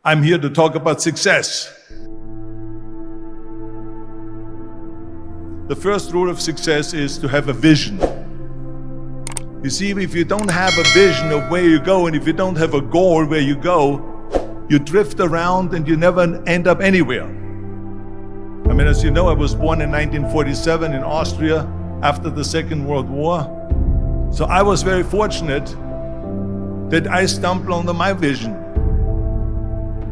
I'm here to talk about success. The first rule of success is to have a vision. You see, if you don't have a vision of where you go, and if you don't have a goal where you go, you drift around and you never end up anywhere. I mean, as you know, I was born in 1947 in Austria after the Second World War. So I was very fortunate that I stumbled on my vision.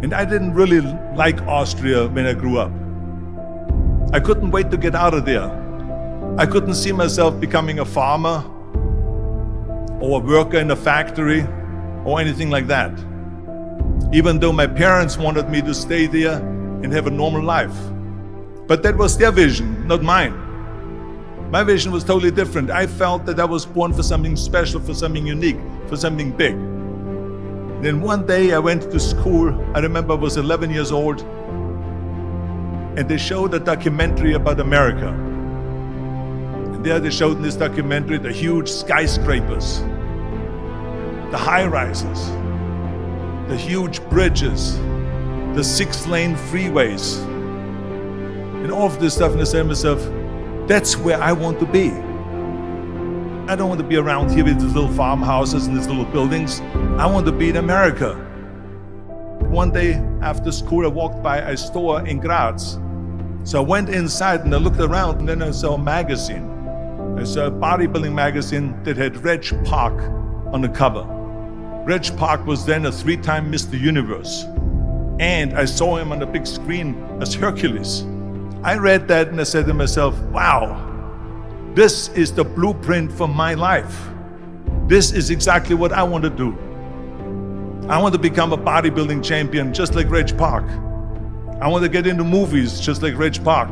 And I didn't really like Austria when I grew up. I couldn't wait to get out of there. I couldn't see myself becoming a farmer or a worker in a factory or anything like that. Even though my parents wanted me to stay there and have a normal life. But that was their vision, not mine. My vision was totally different. I felt that I was born for something special, for something unique, for something big. Then one day I went to school. I remember I was 11 years old, and they showed a documentary about America. And there they showed in this documentary the huge skyscrapers, the high-rises, the huge bridges, the 6-lane freeways, and all of this stuff. And I said to myself, that's where I want to be. I don't want to be around here with these little farmhouses and these little buildings. I want to be in America. One day after school, I walked by a store in Graz. So I went inside and I looked around, and then I saw a magazine. I saw a bodybuilding magazine that had Reg Park on the cover. Reg Park was then a 3-time Mr. Universe. And I saw him on the big screen as Hercules. I read that and I said to myself, wow, this is the blueprint for my life. This is exactly what I want to do. I want to become a bodybuilding champion just like Reg Park. I want to get into movies just like Reg Park.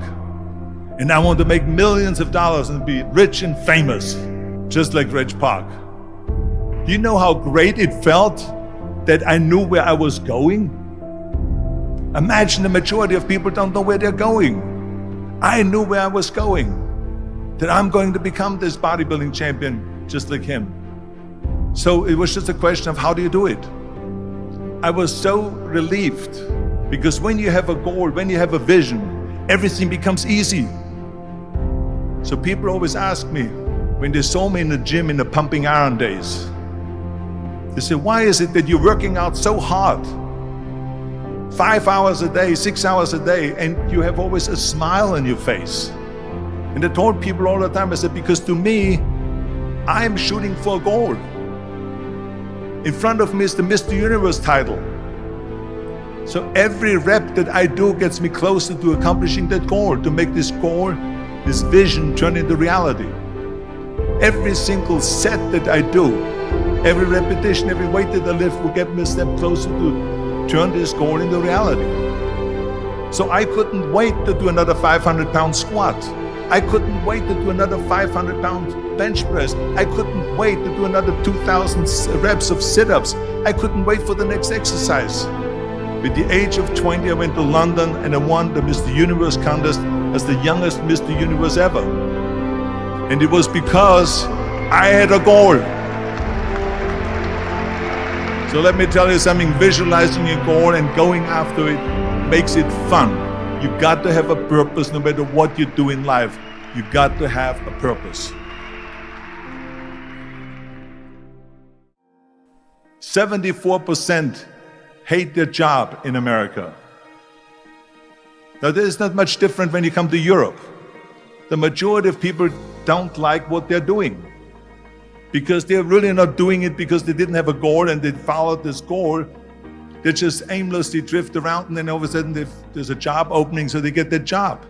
And I want to make millions of dollars and be rich and famous just like Reg Park. Do you know how great it felt that I knew where I was going? Imagine the majority of people don't know where they're going. I knew where I was going. That I'm going to become this bodybuilding champion just like him. So it was just a question of how do you do it? I was so relieved, because when you have a goal, when you have a vision, everything becomes easy. So people always ask me, when they saw me in the gym in the pumping iron days, they say, why is it that you're working out so hard? 5 hours a day, 6 hours a day, and you have always a smile on your face. And I told people all the time, I said, because to me, I'm shooting for a goal. In front of me is the Mr. Universe title. So every rep that I do gets me closer to accomplishing that goal, to make this goal, this vision turn into reality. Every single set that I do, every repetition, every weight that I lift will get me a step closer to turn this goal into reality. So I couldn't wait to do another 500-pound squat. I couldn't wait to do another 500-pound bench press. I couldn't wait to do another 2,000 reps of sit-ups. I couldn't wait for the next exercise. At the age of 20, I went to London and I won the Mr. Universe contest as the youngest Mr. Universe ever. And it was because I had a goal. So let me tell you something, visualizing a goal and going after it makes it fun. You've got to have a purpose no matter what you do in life. You've got to have a purpose. 74% hate their job in America. Now, this is not much different when you come to Europe. The majority of people don't like what they're doing because they're really not doing it because they didn't have a goal and they followed this goal. They just aimlessly drift around, and then all of a sudden there's a job opening, so they get that job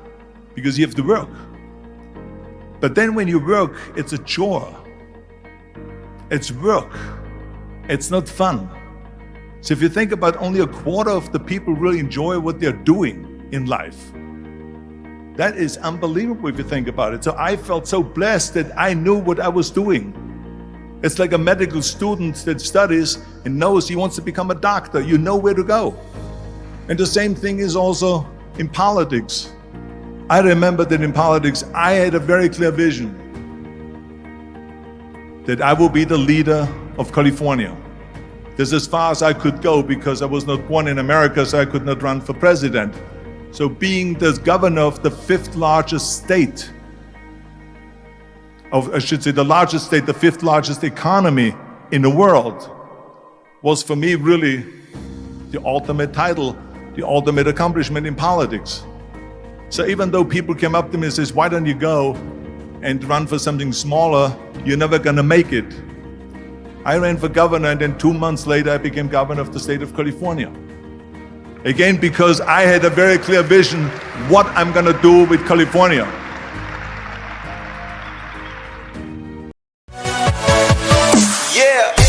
because you have to work. But then when you work, it's a chore. It's work. It's not fun. So if you think about, only a quarter of the people really enjoy what they're doing in life. That is unbelievable if you think about it. So I felt so blessed that I knew what I was doing. It's like a medical student that studies and knows he wants to become a doctor. You know where to go. And the same thing is also in politics. I remember that in politics, I had a very clear vision that I will be the leader of California. This is as far as I could go because I was not born in America, so I could not run for president. So being the governor of the fifth largest state, I should say the largest state, the fifth largest economy in the world, was for me really the ultimate title, the ultimate accomplishment in politics. So even though people came up to me and says, why don't you go and run for something smaller, you're never gonna make it. I ran for governor, and then 2 months later I became governor of the state of California. Again, because I had a very clear vision what I'm gonna do with California. Yeah.